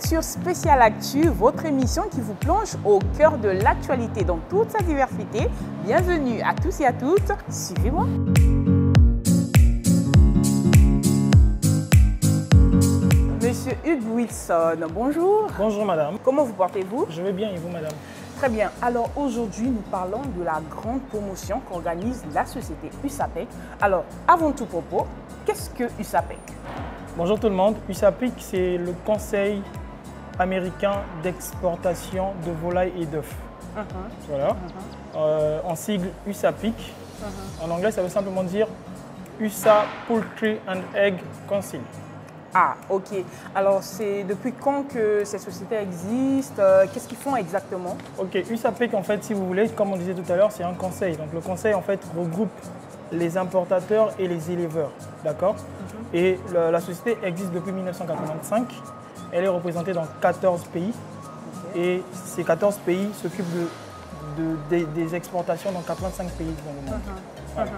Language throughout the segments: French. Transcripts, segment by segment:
sur Spécial Actu, votre émission qui vous plonge au cœur de l'actualité dans toute sa diversité. Bienvenue à tous et à toutes, suivez-moi. Monsieur Hugues Wilson, bonjour. Bonjour madame. Comment vous portez-vous? Je vais bien et vous madame? Très bien. Alors aujourd'hui, nous parlons de la grande promotion qu'organise la société USAPEC. Alors, avant tout propos, qu'est-ce que USAPEC? Bonjour tout le monde. USAPEC, c'est le Conseil américain d'exportation de volailles et d'œufs. Voilà. En sigle USAPEC. En anglais, ça veut simplement dire USA Poultry and Egg Council. Ah, ok. Alors, c'est depuis quand que cette société existe? Qu'est-ce qu'ils font exactement? Ok, USAPEC, en fait, si vous voulez, comme on disait tout à l'heure, c'est un conseil. Donc, le conseil, en fait, regroupe les importateurs et les éleveurs. D'accord? Et la société existe depuis 1985. Elle est représentée dans 14 pays. Et ces 14 pays s'occupent des exportations dans 85 pays dans le monde. Voilà.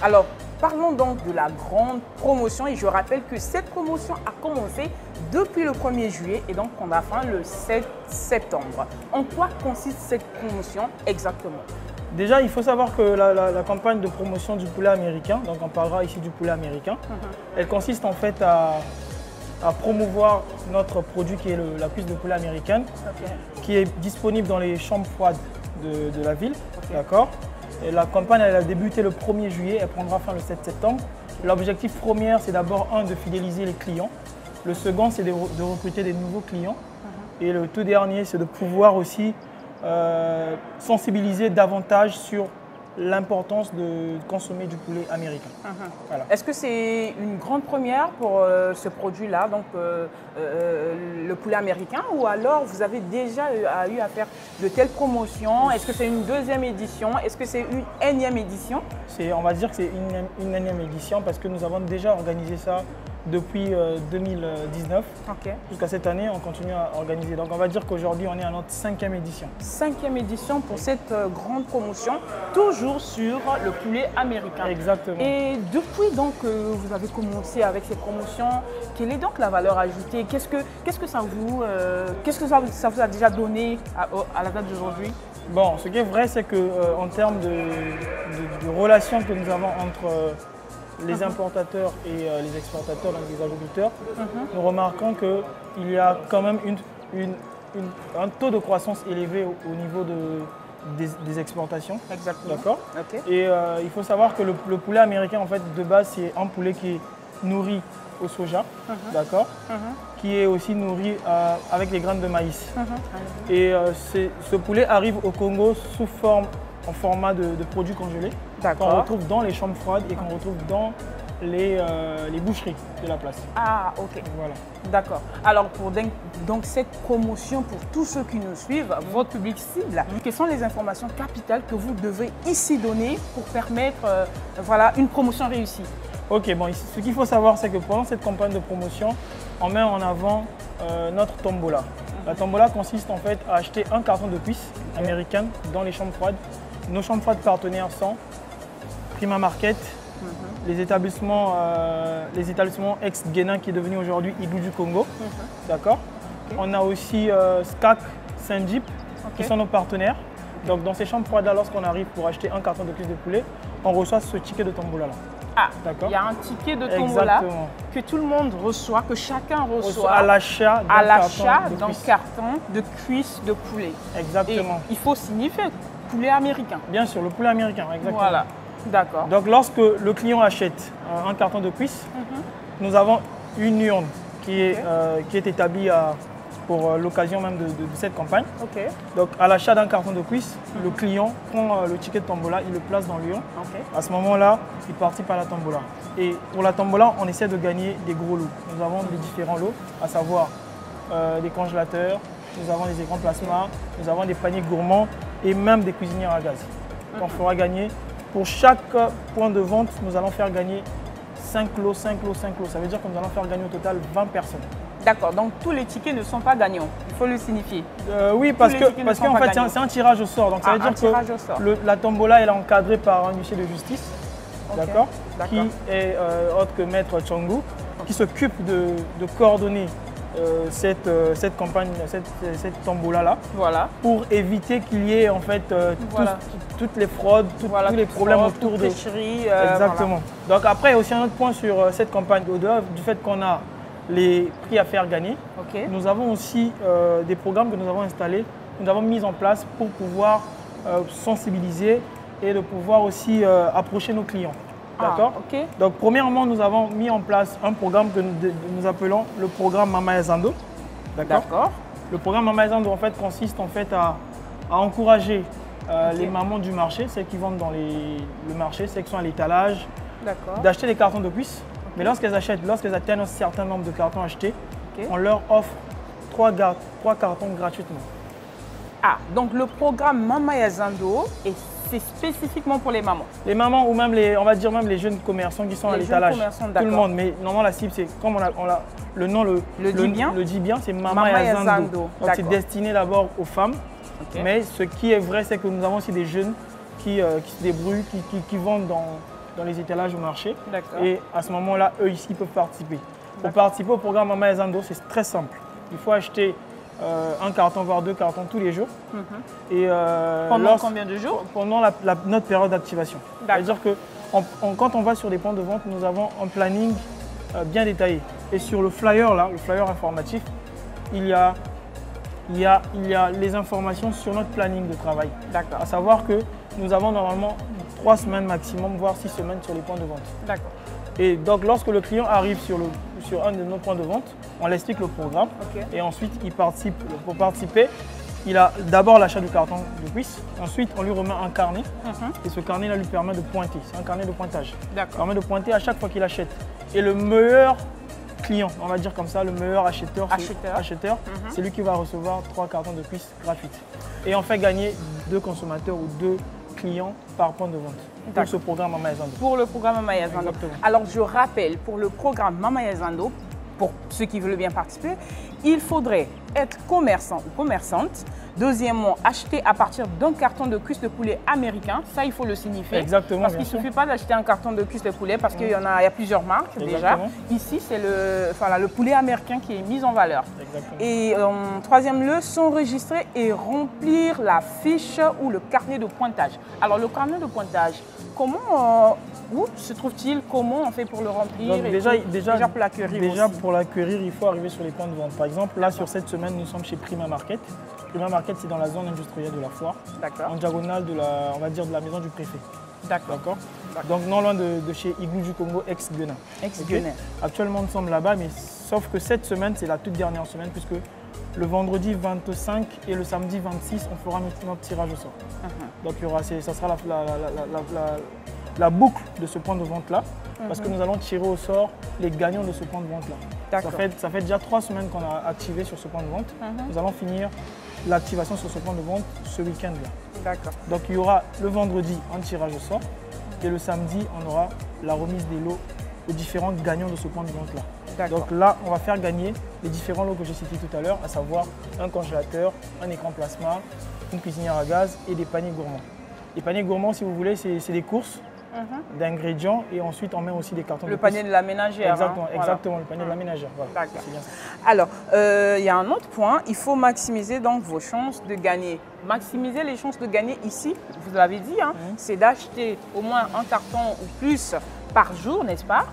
Alors, parlons donc de la grande promotion et je rappelle que cette promotion a commencé depuis le 1er juillet et donc on a fin le 7 septembre. En quoi consiste cette promotion exactement? Déjà, il faut savoir que la campagne de promotion du poulet américain, donc on parlera ici du poulet américain, elle consiste en fait à promouvoir notre produit qui est la cuisse de poulet américaine, qui est disponible dans les chambres froides de la ville. D'accord? Et la campagne elle a débuté le 1er juillet, elle prendra fin le 7 septembre. L'objectif premier, c'est d'abord de fidéliser les clients. Le second, c'est de recruter des nouveaux clients. Et le tout dernier, c'est de pouvoir aussi sensibiliser davantage sur l'importance de consommer du poulet américain. Voilà. Est-ce que c'est une grande première pour ce produit-là, donc le poulet américain, ou alors vous avez déjà eu à faire de telles promotions? Est-ce que c'est une deuxième édition? Est-ce que c'est une énième édition? On va dire que c'est une énième édition parce que nous avons déjà organisé ça depuis 2019. Jusqu'à cette année, on continue à organiser. Donc on va dire qu'aujourd'hui, on est à notre 5e édition. 5e édition pour cette grande promotion, toujours sur le poulet américain. Exactement. Et depuis donc vous avez commencé avec ces promotions, quelle est donc la valeur ajoutée? Qu'est-ce que ça vous a déjà donné à la date d'aujourd'hui? Bon, ce qui est vrai, c'est qu'en termes de relations que nous avons entre les importateurs et les exportateurs, donc les agriculteurs, nous remarquons qu'il y a quand même un taux de croissance élevé au niveau des exportations. Exactement. D'accord. Et il faut savoir que le poulet américain, en fait, de base, c'est un poulet qui est nourri au soja, d'accord, qui est aussi nourri avec les graines de maïs. Et ce poulet arrive au Congo en format de produits congelés, qu'on retrouve dans les chambres froides et qu'on retrouve dans les boucheries de la place. Ah, ok. Voilà. D'accord. Alors, pour donc cette promotion, pour tous ceux qui nous suivent, votre public cible, quelles sont les informations capitales que vous devez ici donner pour permettre voilà, une promotion réussie? Ok, bon, ce qu'il faut savoir, c'est que pendant cette campagne de promotion, on met en avant notre tombola. La tombola consiste en fait à acheter un carton de cuisse américaine dans les chambres froides. Nos chambres froides partenaires sont Prima Market, les établissements ex-Guénin qui est devenu aujourd'hui Igloo du Congo. D'accord. On a aussi SCAC, Saint-Jeep qui sont nos partenaires. Donc dans ces chambres froides-là, lorsqu'on arrive pour acheter un carton de cuisse de poulet, on reçoit ce ticket de tombola-là. Ah, il y a un ticket de tombola que tout le monde reçoit, que chacun reçoit à l'achat d'un carton de cuisse de poulet. Exactement. Et il faut signifier poulet américain. Bien sûr, le poulet américain, exactement. Voilà, d'accord. Donc lorsque le client achète un carton de cuisse, nous avons une urne qui est établie pour l'occasion même de cette campagne. Donc à l'achat d'un carton de cuisse, le client prend le ticket de tombola, il le place dans l'urne. À ce moment-là, il participe à la tombola. Et pour la tombola, on essaie de gagner des gros lots. Nous avons des différents lots, à savoir des congélateurs, nous avons des écrans plasma, nous avons des paniers gourmands et même des cuisinières à gaz. On fera gagner. Pour chaque point de vente, nous allons faire gagner 5 lots, 5 lots, 5 lots. Ça veut dire que nous allons faire gagner au total 20 personnes. D'accord, donc tous les tickets ne sont pas gagnants, il faut le signifier. Oui, parce qu'en fait, c'est un tirage au sort. Donc ça veut dire que la tombola elle est encadrée par un huissier de justice, d'accord, qui est autre que Maître Tchongu, qui s'occupe de coordonner cette campagne, cette tombola-là, pour éviter qu'il y ait en fait toutes les fraudes, tous les problèmes autour de... Exactement. Donc après, il y a aussi un autre point sur cette campagne, au-delà du fait qu'on a les prix à faire gagner, nous avons aussi des programmes que nous avons installés, nous avons mis en place pour pouvoir sensibiliser et de pouvoir aussi approcher nos clients. D'accord. Donc, premièrement, nous avons mis en place un programme que nous appelons le programme Mama Yazando. D'accord. Le programme Mama Yazando, en fait, consiste en fait à encourager les mamans du marché, celles qui vendent dans le marché, celles qui sont à l'étalage, d'acheter des cartons de cuisse. Mais lorsqu'elles atteignent un certain nombre de cartons achetés, on leur offre 3 cartons gratuitement. Ah, donc le programme Mama Yazando est spécifiquement pour les mamans. Les mamans ou même on va dire même les jeunes commerçants qui sont à l'étalage. Tout le monde. Mais normalement la cible c'est comme le nom le dit bien, c'est Mama Yazando. Donc c'est destiné d'abord aux femmes. Mais ce qui est vrai, c'est que nous avons aussi des jeunes qui se débrouillent, qui vendent dans les étalages au marché. Et à ce moment-là, eux ici peuvent participer. Pour participer au programme Mama Yazando, c'est très simple. Il faut acheter un carton, voire 2 cartons tous les jours. Et, pendant combien de jours? Pendant notre période d'activation. C'est-à-dire que quand on va sur des points de vente, nous avons un planning bien détaillé. Et sur le flyer, là, le flyer informatif, il y a les informations sur notre planning de travail. À savoir que nous avons normalement 3 semaines maximum, voire 6 semaines sur les points de vente. Et donc, lorsque le client arrive sur un de nos points de vente, on l'explique le programme et ensuite il participe. Pour participer, il a d'abord l'achat du carton de cuisse, ensuite on lui remet un carnet et ce carnet-là lui permet de pointer. C'est un carnet de pointage. Il permet de pointer à chaque fois qu'il achète. Et le meilleur client, on va dire comme ça, le meilleur acheteur, c'est lui qui va recevoir 3 cartons de cuisse gratuites. Et on fait gagner 2 consommateurs ou 2 clients par point de vente pour ce programme Mama Yazando. Pour le programme Mama Yazando. Alors je rappelle, pour le programme Mama Yazando, pour ceux qui veulent bien participer, il faudrait être commerçant ou commerçante. Deuxièmement, acheter à partir d'un carton de cuisse de poulet américain. Ça, il faut le signifier. Exactement. Parce qu'il ne suffit pas d'acheter un carton de cuisse de poulet parce qu'il y a plusieurs marques déjà. Ici, c'est le poulet américain qui est mis en valeur. Et troisième lieu, s'enregistrer et remplir la fiche ou le carnet de pointage. Alors, le carnet de pointage, comment, où se trouve-t-il? Comment on fait pour le remplir? Donc, déjà pour l'acquérir. Déjà, pour l'acquérir, il faut arriver sur les points de vente. Par exemple, là, sur cette semaine, nous sommes chez Prima Market. Prima Market, c'est dans la zone industrielle de la foire, en diagonale de la maison du préfet. D'accord. Donc non loin de chez Igloo du Congo, ex-Guenin. Actuellement, nous sommes là-bas, mais sauf que cette semaine, c'est la toute dernière semaine, puisque le vendredi 25 et le samedi 26, on fera notre tirage au sort. Donc ça sera la boucle de ce point de vente-là, parce que nous allons tirer au sort les gagnants de ce point de vente-là. Ça fait déjà 3 semaines qu'on a activé sur ce point de vente. Nous allons finir l'activation sur ce point de vente ce week-end-là. Donc il y aura le vendredi un tirage au sort et le samedi, on aura la remise des lots aux différents gagnants de ce point de vente-là. Donc là, on va faire gagner les différents lots que j'ai cités tout à l'heure, à savoir un congélateur, un écran plasma, une cuisinière à gaz et des paniers gourmands. Les paniers gourmands, si vous voulez, c'est des courses d'ingrédients et ensuite on met aussi des cartons de cuisse. Le panier de la ménagère. Exactement, le panier de la ménagère. Voilà, alors, il y a un autre point, il faut maximiser donc vos chances de gagner. Maximiser les chances de gagner ici, vous l'avez dit, c'est d'acheter au moins un carton ou plus par jour, n'est-ce pas?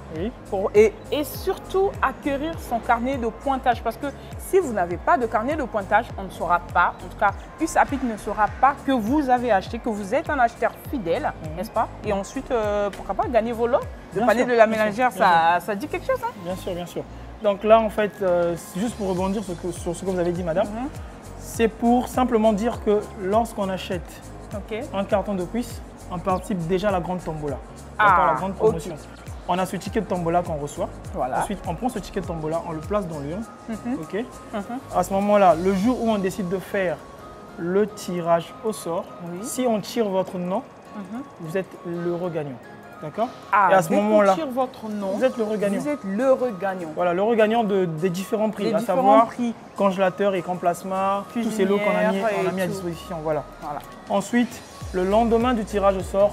Et surtout acquérir son carnet de pointage. Parce que si vous n'avez pas de carnet de pointage, on ne saura pas, en tout cas, USAPIC ne saura pas que vous avez acheté, que vous êtes un acheteur fidèle, n'est-ce pas? Et ensuite, pourquoi pas gagner vos lots? Le panier de la ménagère, ça dit quelque chose, Bien sûr, bien sûr. Donc là, en fait, juste pour rebondir sur ce que vous avez dit, madame, c'est pour simplement dire que lorsqu'on achète un carton de cuisse, on participe déjà à la grande tombola. La grande promotion. On a ce ticket de tombola qu'on reçoit. Ensuite, on prend ce ticket de tombola, on le place dans l'urne. À ce moment-là, le jour où on décide de faire le tirage au sort, si on tire votre nom, vous êtes l'heureux gagnant. D'accord. Et à ce moment-là, votre nom, vous êtes l'heureux gagnant. Vous êtes l'heureux gagnant. Voilà, l'heureux gagnant des différents prix, à savoir congélateur, écran plasma, tous ces lots qu'on a mis à disposition. Voilà. Ensuite, le lendemain du tirage au sort,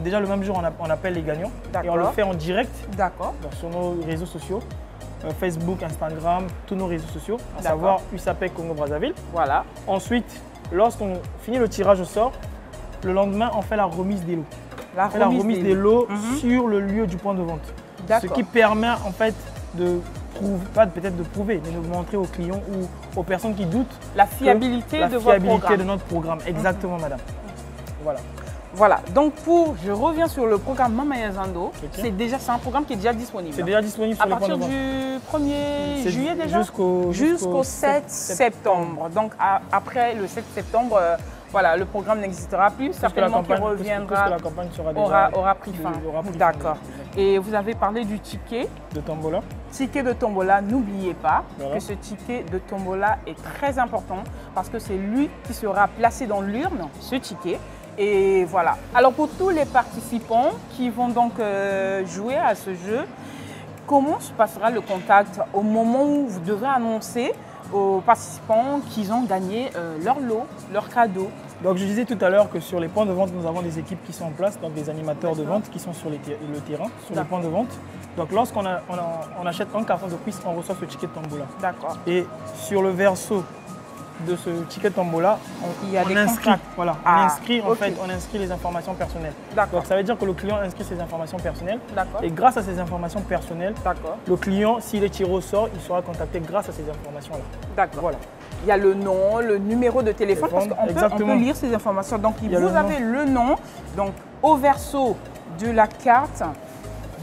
déjà le même jour, on appelle les gagnants et on le fait en direct sur nos réseaux sociaux. Facebook, Instagram, tous nos réseaux sociaux, à savoir USAPEC Congo-Brazzaville. Voilà. Ensuite, lorsqu'on finit le tirage au sort, le lendemain, on fait la remise des lots. La remise des lots sur le lieu du point de vente. Ce qui permet en fait de prouver, pas peut-être de prouver, mais de montrer aux clients ou aux personnes qui doutent la fiabilité de notre programme. Exactement, madame. Voilà. Voilà, donc je reviens sur le programme Mama Yazando. C'est un programme qui est déjà disponible. C'est déjà disponible sur les points de vente. À partir du 1er juillet déjà Jusqu'au 7 septembre. Donc après le 7 septembre, voilà, le programme n'existera plus. Certainement qu'il reviendra, la campagne aura pris fin. D'accord. Et vous avez parlé du ticket de tombola. Ticket de tombola, n'oubliez pas que ce ticket de tombola est très important parce que c'est lui qui sera placé dans l'urne, ce ticket. Et voilà. Alors pour tous les participants qui vont donc jouer à ce jeu, comment se passera le contact au moment où vous devrez annoncer aux participants qu'ils ont gagné leur lot, leur cadeau? Donc je disais tout à l'heure que sur les points de vente, nous avons des équipes qui sont en place, donc des animateurs de vente qui sont sur le terrain, sur les points de vente. Donc lorsqu'on achète un carton de quiz, on reçoit ce ticket de tombola. D'accord. Et sur le verso de ce ticket tombola, on inscrit, on inscrit les informations personnelles. Donc ça veut dire que le client inscrit ses informations personnelles. Et grâce à ces informations personnelles, le client, s'il est tiré au sort, il sera contacté grâce à ces informations-là. D'accord. Voilà. Il y a le nom, le numéro de téléphone, parce qu'on peut lire ces informations. Donc vous avez le nom, donc au verso de la carte,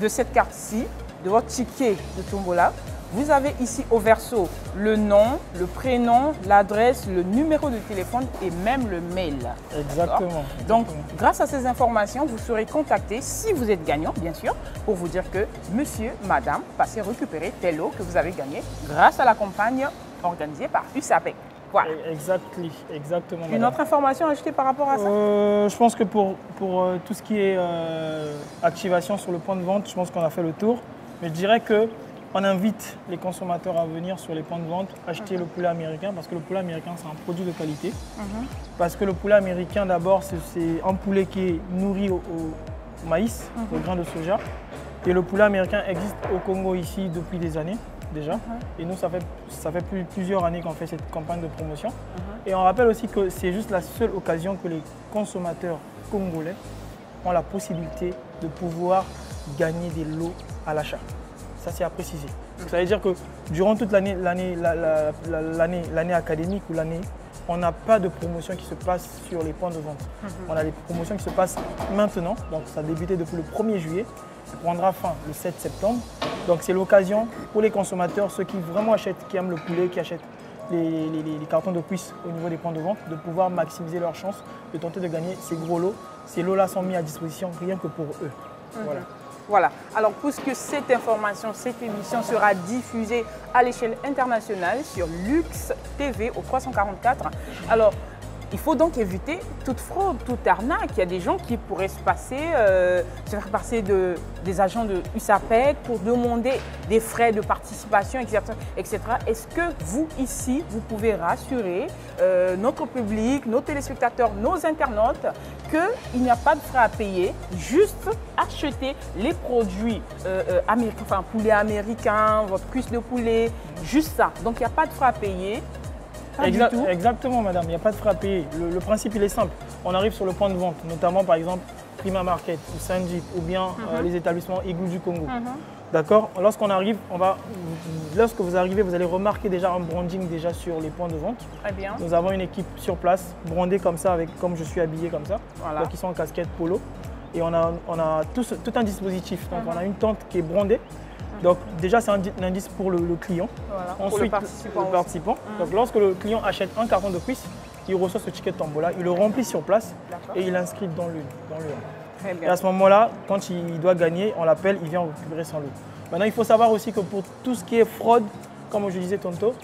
de cette carte-ci, de votre ticket de tombola. Vous avez ici au verso le nom, le prénom, l'adresse, le numéro de téléphone et même le mail. Exactement. Donc, grâce à ces informations, vous serez contacté, si vous êtes gagnant, bien sûr, pour vous dire que monsieur, madame, passez récupérer tel lot que vous avez gagné grâce à la campagne organisée par USAPEC. Voilà. Exactement. Une autre information à ajouter par rapport à ça? Je pense que pour tout ce qui est activation sur le point de vente, je pense qu'on a fait le tour. Mais je dirais que on invite les consommateurs à venir sur les points de vente acheter le poulet américain parce que le poulet américain, c'est un produit de qualité. Parce que le poulet américain, d'abord, c'est un poulet qui est nourri au maïs, au grain de soja. Et le poulet américain existe au Congo ici depuis des années déjà. Et nous, ça fait plusieurs années qu'on fait cette campagne de promotion. Et on rappelle aussi que c'est juste la seule occasion que les consommateurs congolais ont la possibilité de pouvoir gagner des lots à l'achat. Ça, c'est à préciser. Ça veut dire que durant toute l'année académique ou l'année, on n'a pas de promotion qui se passe sur les points de vente. On a des promotions qui se passent maintenant. Donc, ça a débuté depuis le 1er juillet. Ça prendra fin le 7 septembre. Donc, c'est l'occasion pour les consommateurs, ceux qui vraiment achètent, qui aiment le poulet, qui achètent les cartons de cuisse au niveau des points de vente, de pouvoir maximiser leurs chances de tenter de gagner ces gros lots. Ces lots-là sont mis à disposition rien que pour eux. Voilà. Voilà. Alors, puisque cette information, cette émission sera diffusée à l'échelle internationale sur Lux TV au 344, alors il faut donc éviter toute fraude, toute arnaque. Il y a des gens qui pourraient se faire passer des agents de USAPEC pour demander des frais de participation, etc. Est-ce que vous, ici, vous pouvez rassurer notre public, nos téléspectateurs, nos internautes qu'il n'y a pas de frais à payer, juste acheter les produits américains, enfin poulet américain, votre cuisse de poulet, juste ça. Donc il n'y a pas de frais à payer. Exactement, madame, il n'y a pas de frais à payer. Le principe, il est simple. On arrive sur le point de vente, notamment par exemple Prima Market ou Sanjip ou bien les établissements Igloo du Congo. D'accord? Lorsqu'on arrive, lorsque vous arrivez, vous allez remarquer déjà un branding déjà sur les points de vente. Très bien. Nous avons une équipe sur place, brandée comme ça, comme je suis habillé comme ça. Voilà. Donc ils sont en casquette polo. Et on a tout un dispositif. Donc on a une tente qui est brandée. Donc déjà, c'est un indice pour le client. Voilà, ensuite, pour le participant. Donc lorsque le client achète un carton de cuisse, il reçoit ce ticket de tombola, il le remplit sur place et il l'inscrit dans l'urne. Et à ce moment-là, quand il doit gagner, on l'appelle, il vient récupérer son lot. Maintenant, il faut savoir aussi que pour tout ce qui est fraude, comme je disais tantôt,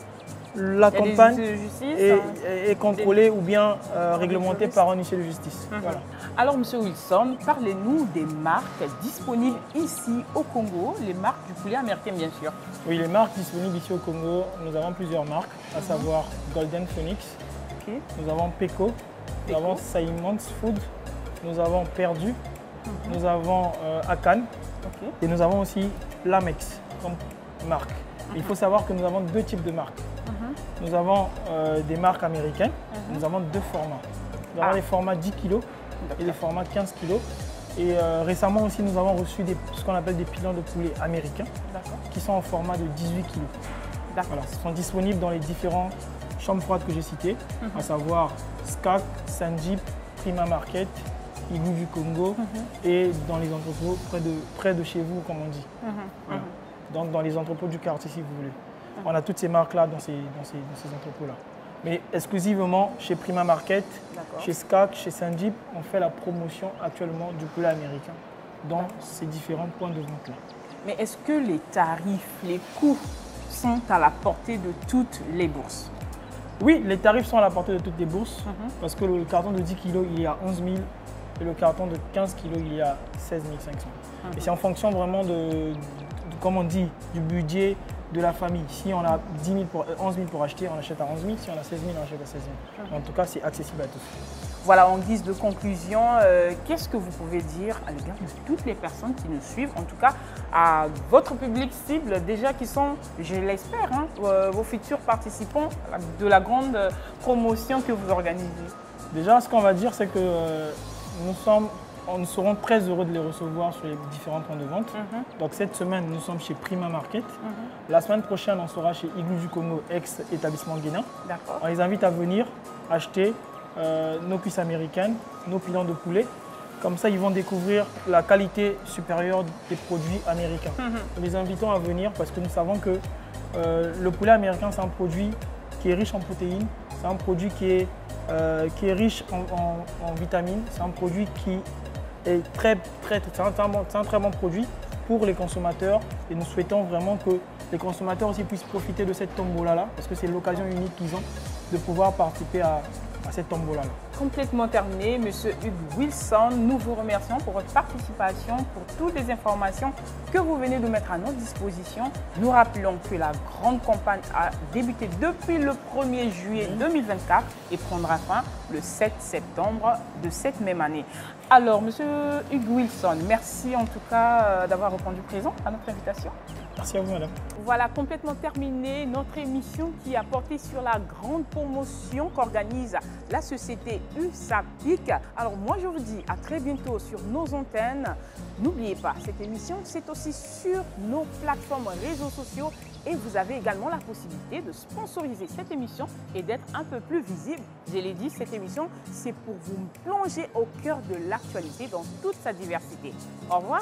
la campagne est contrôlée ou bien réglementée par un huissier de justice. Voilà. Alors, M. Wilson, parlez-nous des marques disponibles ici au Congo, les marques du poulet américain, bien sûr. Oui, les marques disponibles ici au Congo, nous avons plusieurs marques, à savoir Golden Phoenix, nous avons Peco, nous avons Simon's Food, nous avons Perdu, nous avons Akan et nous avons aussi Lamex comme marque. Il faut savoir que nous avons deux types de marques. Nous avons des marques américaines, nous avons deux formats. Nous avons les formats 10 kg et les formats 15 kg. Et récemment aussi, nous avons reçu ce qu'on appelle des pilons de poulet américains qui sont en format de 18 kg. Voilà, ils sont disponibles dans les différentes chambres froides que j'ai citées, à savoir SCAC, Sanjip, Prima Market, Igloo du Congo et dans les entrepôts près de chez vous, comme on dit. Voilà. Donc dans les entrepôts du quartier, si vous voulez. On a toutes ces marques-là dans ces entrepôts-là. Mais exclusivement chez Prima Market, chez SCAC, chez Sanjip, on fait la promotion actuellement du poulet américain dans ces différents points de vente-là. Mais est-ce que les tarifs, les coûts sont à la portée de toutes les bourses? Oui, les tarifs sont à la portée de toutes les bourses parce que le carton de 10 kg, il est à 11 000 et le carton de 15 kg, il est à 16 500. Et c'est en fonction vraiment comme on dit, du budget de la famille. Si on a 11 000 pour acheter, on achète à 11 000. Si on a 16 000, on achète à 16 000. En tout cas, c'est accessible à tous. Voilà, en guise de conclusion, qu'est-ce que vous pouvez dire à l'égard de toutes les personnes qui nous suivent, en tout cas à votre public cible, déjà qui sont, je l'espère, vos futurs participants de la grande promotion que vous organisez? Déjà, ce qu'on va dire, c'est que nous serons très heureux de les recevoir sur les différents points de vente. Donc cette semaine, nous sommes chez Prima Market. La semaine prochaine, on sera chez Igloo du Congo, ex-établissement Guénin. On les invite à venir acheter nos cuisses américaines, nos pilons de poulet. Comme ça, ils vont découvrir la qualité supérieure des produits américains. Nous les invitons à venir parce que nous savons que le poulet américain, c'est un produit qui est riche en protéines. C'est un produit qui est riche en vitamines. C'est un produit qui est c'est un très bon produit pour les consommateurs et nous souhaitons vraiment que les consommateurs aussi puissent profiter de cette tombola-là parce que c'est l'occasion unique qu'ils ont de pouvoir participer à cette tombola-là. Complètement terminé, Monsieur Hugues Wilson. Nous vous remercions pour votre participation, pour toutes les informations que vous venez de mettre à notre disposition. Nous rappelons que la grande campagne a débuté depuis le 1er juillet 2024 et prendra fin le 7 septembre de cette même année. Alors, Monsieur Hugues Wilson, merci en tout cas d'avoir répondu présent à notre invitation. Merci à vous, madame. Voilà, complètement terminé notre émission qui a porté sur la grande promotion qu'organise la société USAPIC. Alors moi, je vous dis à très bientôt sur nos antennes. N'oubliez pas, cette émission, c'est aussi sur nos plateformes réseaux sociaux et vous avez également la possibilité de sponsoriser cette émission et d'être un peu plus visible. Je l'ai dit, cette émission, c'est pour vous plonger au cœur de l'actualité dans toute sa diversité. Au revoir.